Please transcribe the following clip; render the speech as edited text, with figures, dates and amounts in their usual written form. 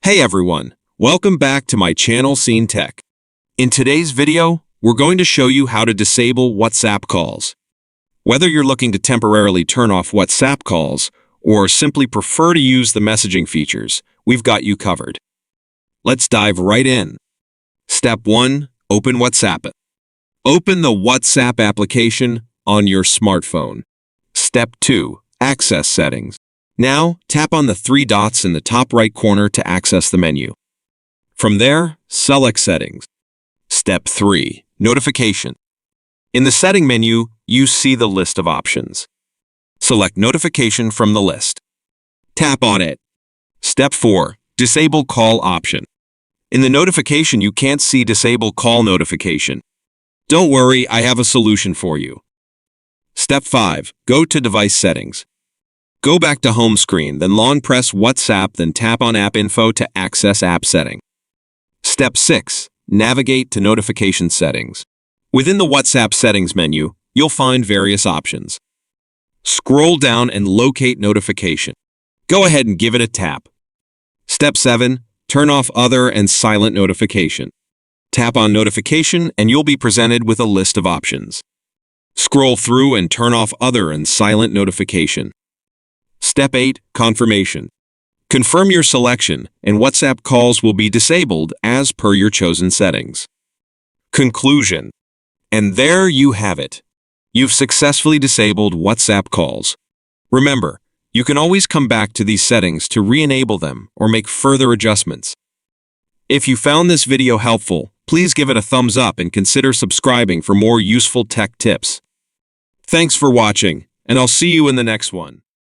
Hey everyone, welcome back to my channel Scene Tech. In today's video, we're going to show you how to disable WhatsApp calls. Whether you're looking to temporarily turn off WhatsApp calls or simply prefer to use the messaging features, we've got you covered. Let's dive right in. Step 1. Open WhatsApp. Open the WhatsApp application on your smartphone. Step 2. Access settings. Now, tap on the three dots in the top right corner to access the menu. From there, select Settings. Step 3. Notification. In the Setting menu, you see the list of options. Select Notification from the list. Tap on it. Step 4. Disable Call option. In the notification, you can't see Disable Call notification. Don't worry, I have a solution for you. Step 5. Go to Device Settings. Go back to Home screen, then long press WhatsApp, then tap on App Info to access App Setting. Step 6. Navigate to Notification Settings. Within the WhatsApp Settings menu, you'll find various options. Scroll down and locate Notification. Go ahead and give it a tap. Step 7. Turn off Other and Silent Notification. Tap on Notification and you'll be presented with a list of options. Scroll through and turn off Other and Silent Notification. Step 8. Confirmation. Confirm your selection, and WhatsApp calls will be disabled as per your chosen settings. Conclusion. And there you have it. You've successfully disabled WhatsApp calls. Remember, you can always come back to these settings to re-enable them or make further adjustments. If you found this video helpful, please give it a thumbs up and consider subscribing for more useful tech tips. Thanks for watching, and I'll see you in the next one.